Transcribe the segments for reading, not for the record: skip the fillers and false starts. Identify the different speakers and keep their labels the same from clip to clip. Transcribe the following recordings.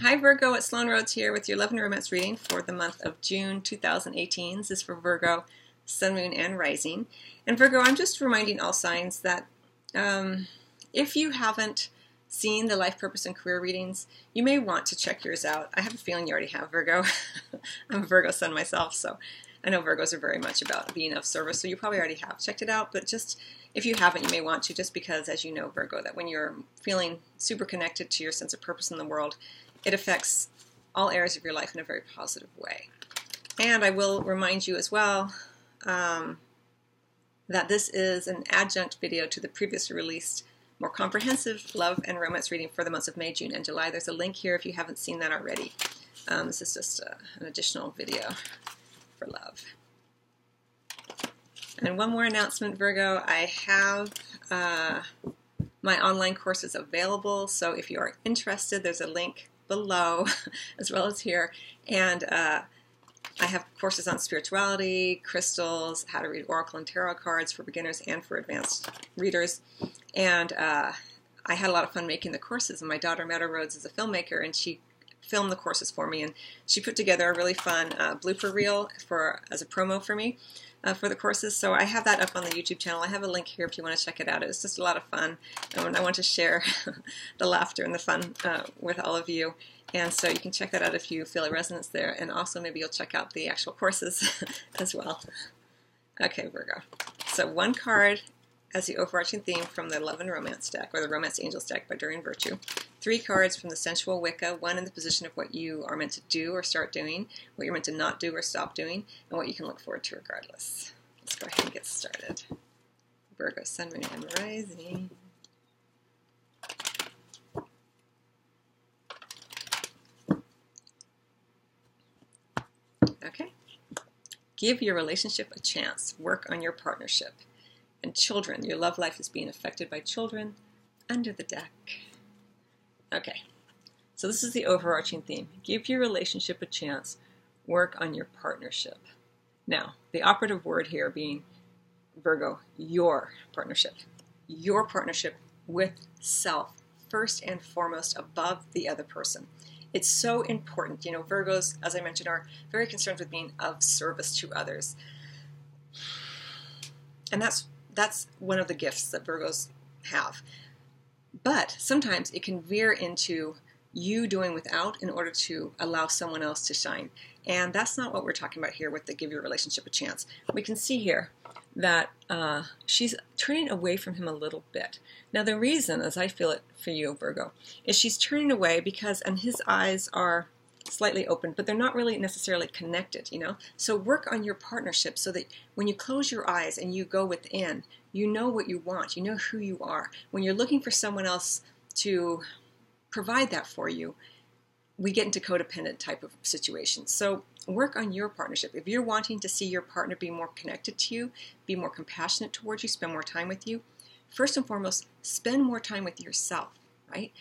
Speaker 1: Hi Virgo, it's Sloan Rhodes here with your Love and Romance reading for the month of June 2018. This is for Virgo, Sun, Moon, and Rising. And Virgo, I'm just reminding all signs that if you haven't seen the life purpose and career readings, you may want to check yours out. I have a feeling you already have, Virgo. I'm a Virgo Sun myself, so I know Virgos are very much about being of service, so you probably already have checked it out, but just if you haven't, you may want to, just because, as you know, Virgo, that when you're feeling super connected to your sense of purpose in the world, it affects all areas of your life in a very positive way. And I will remind you as well that this is an adjunct video to the previously released more comprehensive love and romance reading for the months of May, June, and July. There's a link here if you haven't seen that already. This is just an additional video for love. And one more announcement, Virgo. I have my online courses available, so if you are interested, there's a link below as well as here. And I have courses on spirituality, crystals, how to read oracle and tarot cards for beginners and for advanced readers. And I had a lot of fun making the courses, and my daughter Meadow Rhodes is a filmmaker, and she filmed the courses for me, and she put together a really fun blooper reel as a promo for me for the courses. So I have that up on the YouTube channel. I have a link here if you want to check it out. It was just a lot of fun, and I want to share the laughter and the fun with all of you. And so you can check that out if you feel a resonance there, and also maybe you'll check out the actual courses as well. Okay, Virgo. So one card as the overarching theme from the Love and Romance deck, or the Romance Angels deck by Doreen Virtue. 3 cards from the Sensual Wicca, 1 in the position of what you are meant to do or start doing, what you're meant to not do or stop doing, and what you can look forward to regardless. Let's go ahead and get started. Virgo, Sun, Moon, and Rising. Okay. Give your relationship a chance. Work on your partnership. And children, your love life is being affected by children under the deck. Okay, so this is the overarching theme. Give your relationship a chance. Work on your partnership. Now, the operative word here being, Virgo, your partnership. Your partnership with self, first and foremost, above the other person. It's so important. You know, Virgos, as I mentioned, are very concerned with being of service to others. And that's one of the gifts that Virgos have. But sometimes it can veer into you doing without in order to allow someone else to shine. And that's not what we're talking about here with the give your relationship a chance. We can see here that she's turning away from him a little bit. Now the reason, as I feel it for you, Virgo, is she's turning away because, and his eyes are slightly open, but they're not really necessarily connected, you know? So work on your partnership so that when you close your eyes and you go within, you know what you want, you know who you are. When you're looking for someone else to provide that for you, we get into codependent type of situations. So work on your partnership. If you're wanting to see your partner be more connected to you, be more compassionate towards you, spend more time with you, first and foremost, spend more time with yourself, right?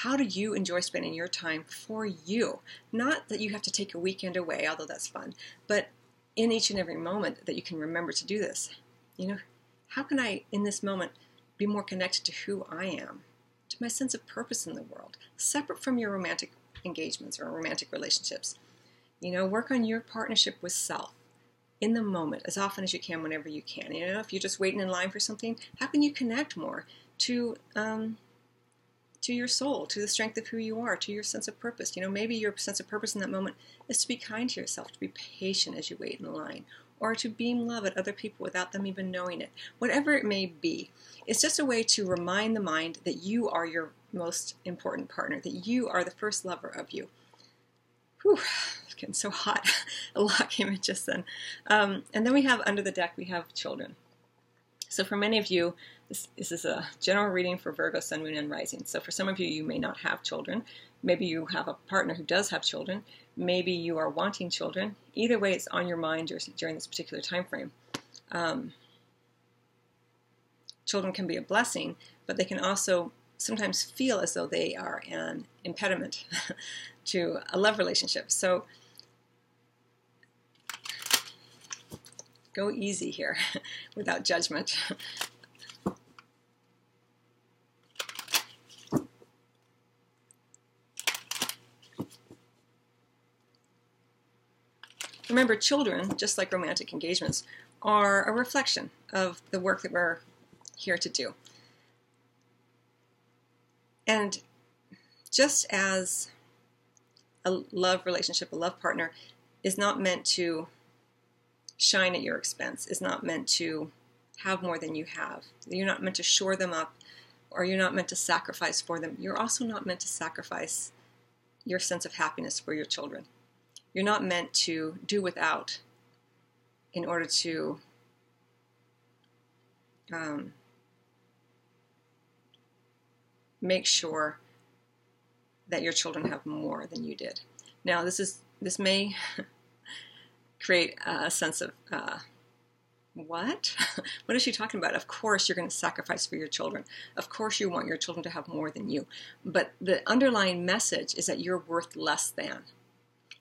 Speaker 1: How do you enjoy spending your time for you? Not that you have to take a weekend away, although that's fun, but in each and every moment that you can remember to do this. You know, how can I, in this moment, be more connected to who I am, to my sense of purpose in the world, separate from your romantic engagements or romantic relationships? You know, work on your partnership with self in the moment as often as you can, whenever you can. You know, if you're just waiting in line for something, how can you connect more to your soul, to the strength of who you are, to your sense of purpose? You know, maybe your sense of purpose in that moment is to be kind to yourself, to be patient as you wait in line, or to beam love at other people without them even knowing it. Whatever it may be, it's just a way to remind the mind that you are your most important partner, that you are the first lover of you. Whew, it's getting so hot. A lot came in just then. And then we have under the deck, we have children. So for many of you, this is a general reading for Virgo, Sun, Moon, and Rising. So for some of you, you may not have children. Maybe you have a partner who does have children. Maybe you are wanting children. Either way, it's on your mind during this particular time frame. Children can be a blessing, but they can also sometimes feel as though they are an impediment to a love relationship. So go easy here without judgment. Remember, children, just like romantic engagements, are a reflection of the work that we're here to do. And just as a love relationship, a love partner, is not meant to shine at your expense, is not meant to have more than you have. You're not meant to shore them up, or you're not meant to sacrifice for them. You're also not meant to sacrifice your sense of happiness for your children. You're not meant to do without in order to make sure that your children have more than you did. Now, this may create a sense of what? What is she talking about? Of course you're going to sacrifice for your children. Of course you want your children to have more than you. But the underlying message is that you're worth less than.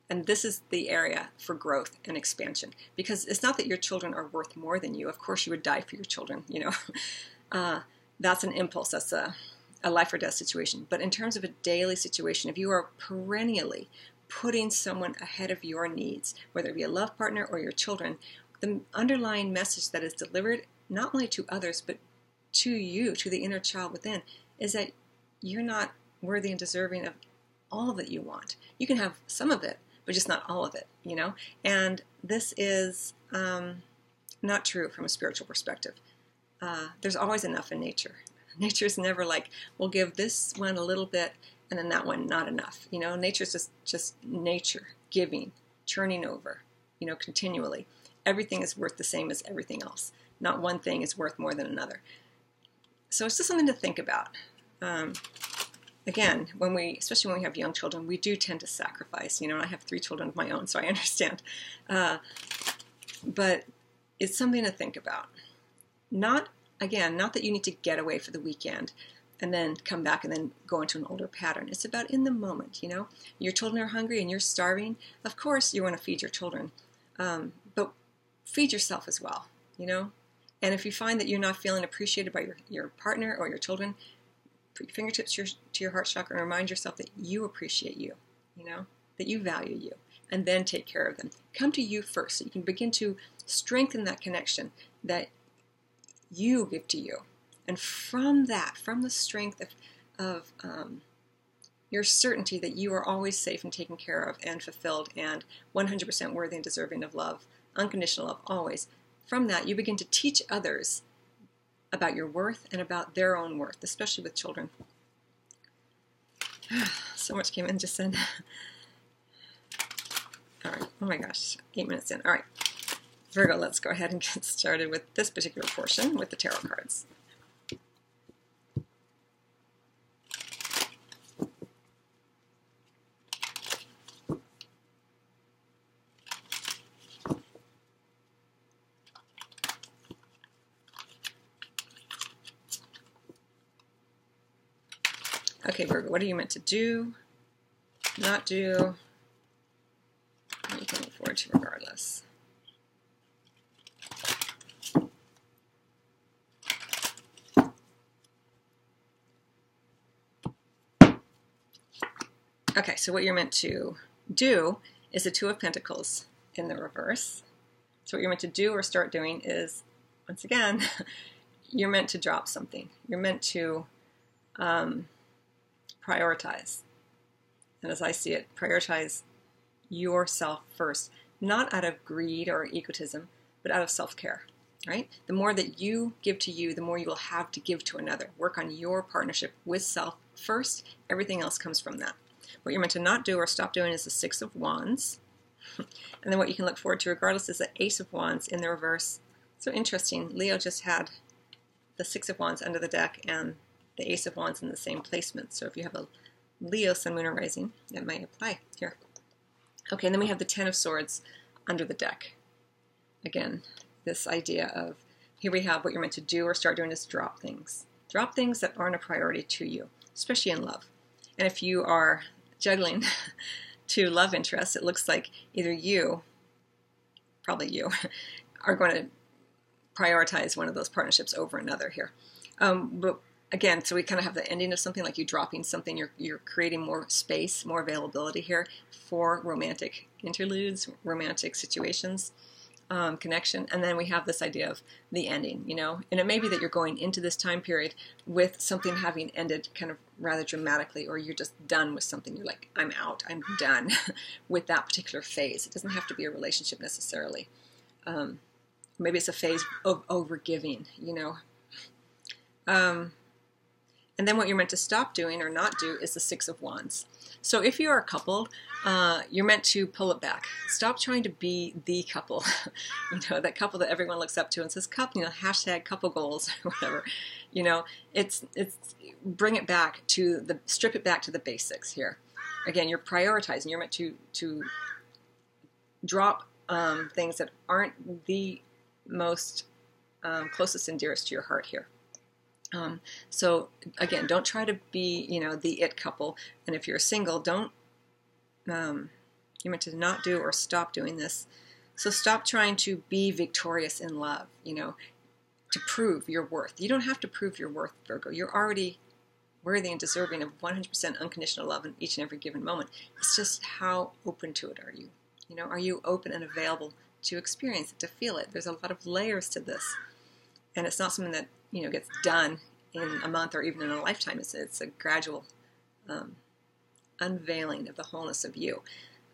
Speaker 1: And this is the area for growth and expansion. Because it's not that your children are worth more than you. Of course you would die for your children, you know. That's an impulse. That's a life or death situation. But in terms of a daily situation, if you are perennially putting someone ahead of your needs, whether it be a love partner or your children, the underlying message that is delivered not only to others but to you, to the inner child within, is that you're not worthy and deserving of all that you want. You can have some of it, but just not all of it, you know? And this is not true from a spiritual perspective. There's always enough in nature. Nature's never like, we'll give this one a little bit and then that one not enough. You know, nature's just nature, giving, turning over, you know, continually. Everything is worth the same as everything else. Not one thing is worth more than another. So it's just something to think about. Again, especially when we have young children, we do tend to sacrifice. You know, I have 3 children of my own, so I understand. But it's something to think about. Not that you need to get away for the weekend and then come back and then go into an older pattern. It's about in the moment, you know. Your children are hungry and you're starving. Of course you want to feed your children. But feed yourself as well, you know. And if you find that you're not feeling appreciated by your partner or your children, put your fingertips to your heart chakra and remind yourself that you appreciate you, you know, that you value you, and then take care of them. Come to you first so you can begin to strengthen that connection that you give to you. And from that, from the strength of your certainty that you are always safe and taken care of and fulfilled and 100% worthy and deserving of love, unconditional love, always, from that you begin to teach others about your worth and about their own worth, especially with children. So much came in just then. All right. Oh my gosh, 8 minutes in. All right. Virgo, let's go ahead and get started with this particular portion with the tarot cards. Okay, Virgo, what are you meant to do, not do, what are you looking forward to regardless? Okay, so what you're meant to do is the Two of Pentacles in the reverse. So what you're meant to do or start doing is, once again, you're meant to drop something. You're meant to prioritize. And as I see it, prioritize yourself first, not out of greed or egotism, but out of self-care, right? The more that you give to you, the more you will have to give to another. Work on your partnership with self first. Everything else comes from that. What you're meant to not do or stop doing is the Six of Wands. And then what you can look forward to regardless is the Ace of Wands in the reverse. So interesting. Leo just had the Six of Wands under the deck and the Ace of Wands in the same placement. So if you have a Leo, Sun, Moon, or Rising, that might apply here. Okay, and then we have the Ten of Swords under the deck. Again, this idea of, here we have what you're meant to do or start doing is drop things. Drop things that aren't a priority to you, especially in love. And if you are juggling two love interests, it looks like either you, probably you, are going to prioritize one of those partnerships over another here. But again, so we kind of have the ending of something, like you dropping something, you're creating more space, more availability here for romantic interludes, romantic situations, connection. And then we have this idea of the ending, you know, and it may be that you're going into this time period with something having ended kind of rather dramatically, or you're just done with something. You're like, I'm out, I'm done with that particular phase. It doesn't have to be a relationship necessarily. Maybe it's a phase of overgiving, you know. And then what you're meant to stop doing or not do is the Six of Wands. So if you are coupled, you're meant to pull it back. Stop trying to be the couple, you know, that couple that everyone looks up to and says, couple, you know, hashtag couple goals, or whatever. You know, it's bring it back to strip it back to the basics here. Again, you're prioritizing. You're meant to drop things that aren't the most closest and dearest to your heart here. So again, don't try to be, you know, the it couple. And if you're single, don't, you're meant to not do or stop doing this. So stop trying to be victorious in love, you know, to prove your worth. You don't have to prove your worth, Virgo. You're already worthy and deserving of 100% unconditional love in each and every given moment. It's just how open to it are you? You know, are you open and available to experience it, to feel it? There's a lot of layers to this. And it's not something that, you know, gets done in a month or even in a lifetime. It's a gradual unveiling of the wholeness of you.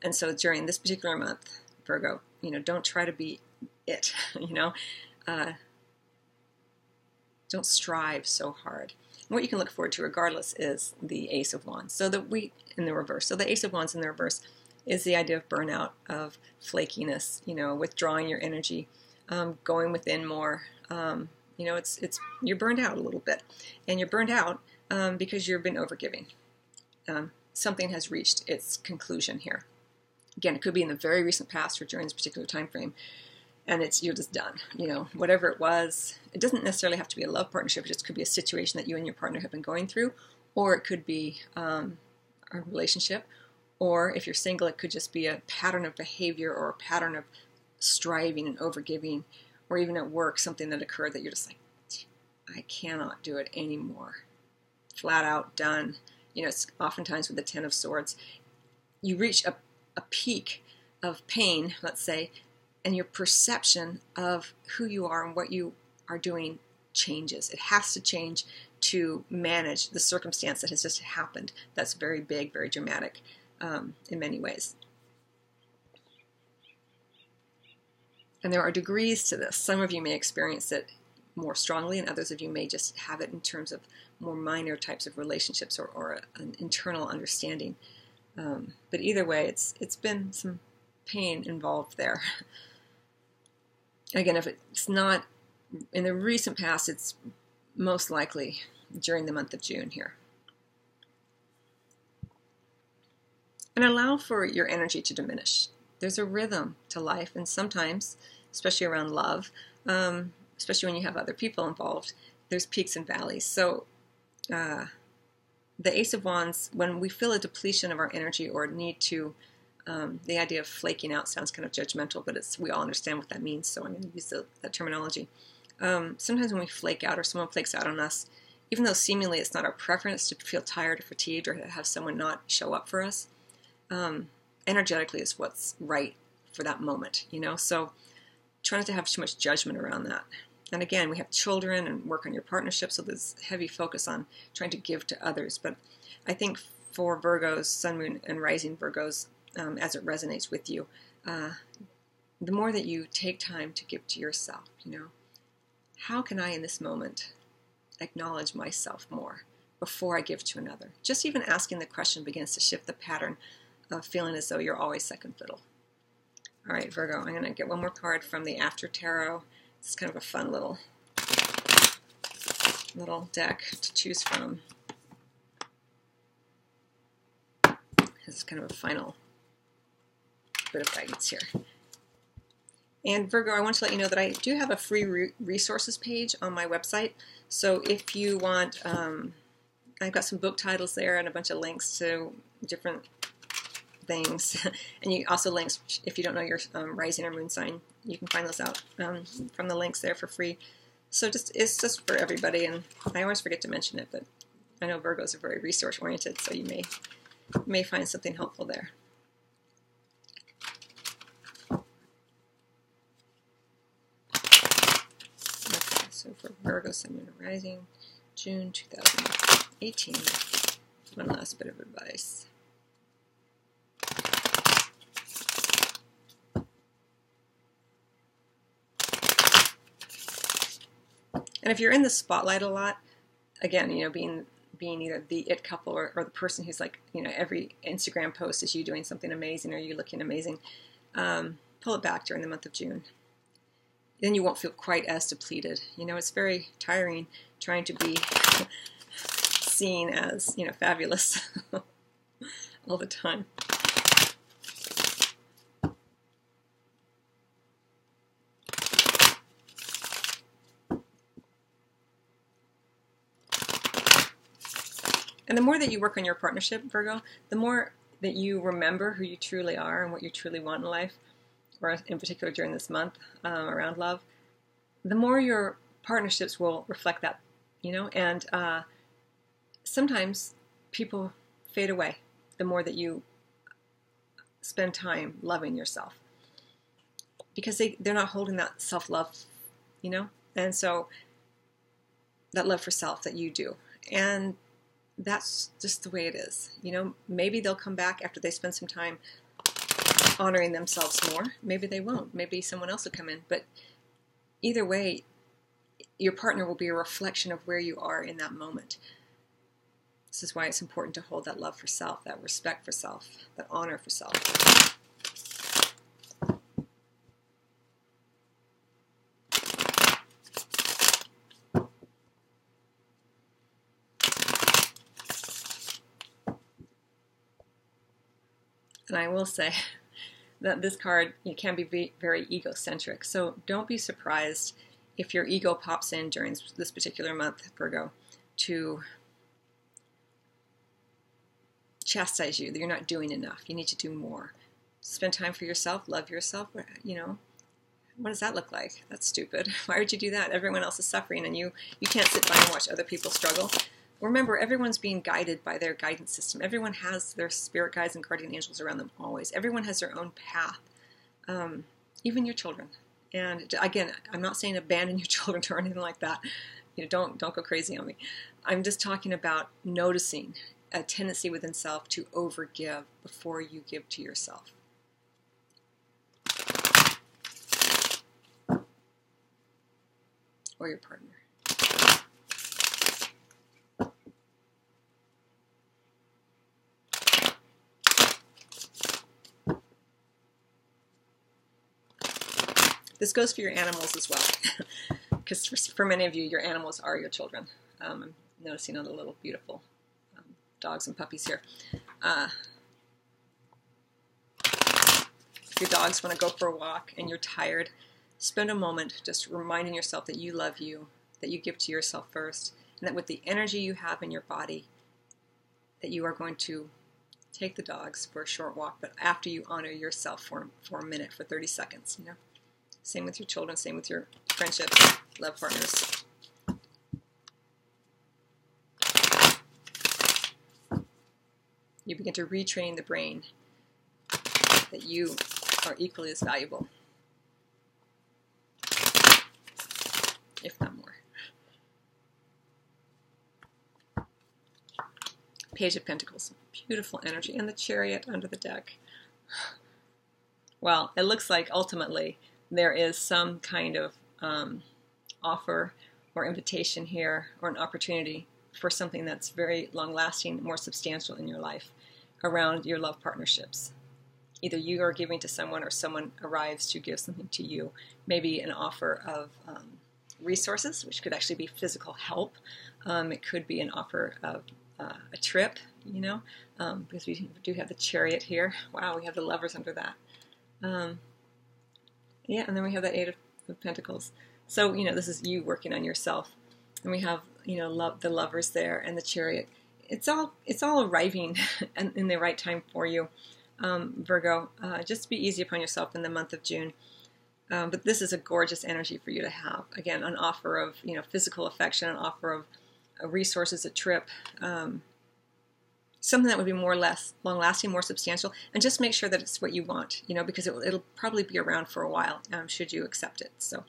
Speaker 1: And so during this particular month, Virgo, you know, don't try to be it, you know. Don't strive so hard. And what you can look forward to regardless is the Ace of Wands. So in the reverse. So the Ace of Wands in the reverse is the idea of burnout, of flakiness, you know, withdrawing your energy, going within more. You know, you're burned out a little bit, and you're burned out because you've been overgiving. Something has reached its conclusion here. Again, it could be in the very recent past or during this particular time frame, and you're just done. You know, whatever it was, it doesn't necessarily have to be a love partnership. It just could be a situation that you and your partner have been going through, or it could be a relationship, or if you're single, it could just be a pattern of behavior or a pattern of striving and overgiving. Or even at work, something that occurred that you're just like, I cannot do it anymore. Flat out done. You know, it's oftentimes with the Ten of Swords. You reach a peak of pain, let's say, and your perception of who you are and what you are doing changes. It has to change to manage the circumstance that has just happened. That's very big, very dramatic in many ways. And there are degrees to this. Some of you may experience it more strongly, and others of you may just have it in terms of more minor types of relationships or an internal understanding. But either way, it's been some pain involved there. Again, if it's not in the recent past, it's most likely during the month of June here. And allow for your energy to diminish. There's a rhythm to life, and sometimes, especially around love, especially when you have other people involved, there's peaks and valleys. So the Ace of Wands, when we feel a depletion of our energy or need to, the idea of flaking out sounds kind of judgmental, but we all understand what that means, so I'm going to use that terminology. Sometimes when we flake out or someone flakes out on us, even though seemingly it's not our preference to feel tired or fatigued or to have someone not show up for us, energetically is what's right for that moment, you know. So try not to have too much judgment around that. And again, we have children and work on your partnership, so there's heavy focus on trying to give to others. But I think for Virgos, Sun, Moon, and Rising Virgos, as it resonates with you, the more that you take time to give to yourself, you know, how can I in this moment acknowledge myself more before I give to another? Just even asking the question begins to shift the pattern of feeling as though you're always second fiddle. All right, Virgo, I'm going to get one more card from the After Tarot. It's kind of a fun little deck to choose from. This is kind of a final bit of guidance here. And Virgo, I want to let you know that I do have a free resources page on my website. So if you want, I've got some book titles there and a bunch of links to different things. And you also links, if you don't know your rising or moon sign, you can find those out from the links there for free. So it's just for everybody, and I always forget to mention it, but I know Virgos are very resource oriented, so you may find something helpful there. Okay, so for Virgo, Sun, Moon, and Rising, June 2018. One last bit of advice. And if you're in the spotlight a lot, again, you know, being either the it couple or the person who's like, you know, every Instagram post is you doing something amazing or you looking amazing, pull it back during the month of June. Then you won't feel quite as depleted. You know, it's very tiring trying to be seen as, you know, fabulous all the time. And the more that you work on your partnership, Virgo, the more that you remember who you truly are and what you truly want in life, or in particular during this month around love, the more your partnerships will reflect that, you know, and sometimes people fade away the more that you spend time loving yourself, because they're not holding that self-love, you know, and so that love for self that you do. And that's just the way it is. You know, maybe they'll come back after they spend some time honoring themselves more. Maybe they won't. Maybe someone else will come in. But either way, your partner will be a reflection of where you are in that moment. This is why it's important to hold that love for self, that respect for self, that honor for self. And I will say that this card can be very egocentric. So don't be surprised if your ego pops in during this particular month, Virgo, to chastise you that you're not doing enough. You need to do more. Spend time for yourself, love yourself. You know, what does that look like? That's stupid. Why would you do that? Everyone else is suffering and you can't sit by and watch other people struggle. Remember, everyone's being guided by their guidance system. Everyone has their spirit guides and guardian angels around them always. Everyone has their own path, even your children. And again, I'm not saying abandon your children or anything like that. You know, don't go crazy on me. I'm just talking about noticing a tendency within self to overgive before you give to yourself. Or your partner. This goes for your animals as well, because for many of you, your animals are your children. I'm noticing all the little beautiful dogs and puppies here. If your dogs want to go for a walk and you're tired, spend a moment just reminding yourself that you love you, that you give to yourself first, and that with the energy you have in your body, that you are going to take the dogs for a short walk, but after you honor yourself for a minute, for 30 seconds, you know. Same with your children, same with your friendships, love partners. You begin to retrain the brain that you are equally as valuable, if not more. Page of Pentacles, beautiful energy, and the Chariot under the deck. Well, it looks like ultimately there is some kind of offer or invitation here, or an opportunity for something that's very long-lasting, more substantial in your life around your love partnerships. Either you are giving to someone or someone arrives to give something to you. Maybe an offer of resources, which could actually be physical help. It could be an offer of a trip, you know, because we do have the Chariot here. Wow, we have the Lovers under that. Yeah, and then we have the Eight of Pentacles. So, you know, this is you working on yourself. And we have, you know, the Lovers there and the Chariot. It's all arriving in the right time for you, Virgo. Just be easy upon yourself in the month of June. But this is a gorgeous energy for you to have. Again, an offer of, physical affection, an offer of resources, a trip, something that would be more or less long-lasting, more substantial, and just make sure that it's what you want, because it'll probably be around for a while, should you accept it. So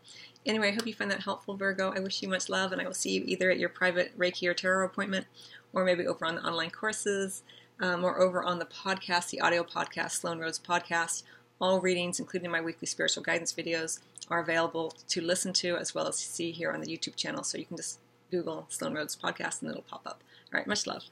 Speaker 1: anyway, I hope you find that helpful, Virgo. I wish you much love, and I will see you either at your private Reiki or Tarot appointment, or maybe over on the online courses, or over on the podcast, the audio podcast, Sloan Rhodes Podcast. All readings, including my weekly spiritual guidance videos, are available to listen to as well as see here on the YouTube channel. So you can just Google Sloan Rhodes Podcast and it'll pop up. All right, much love.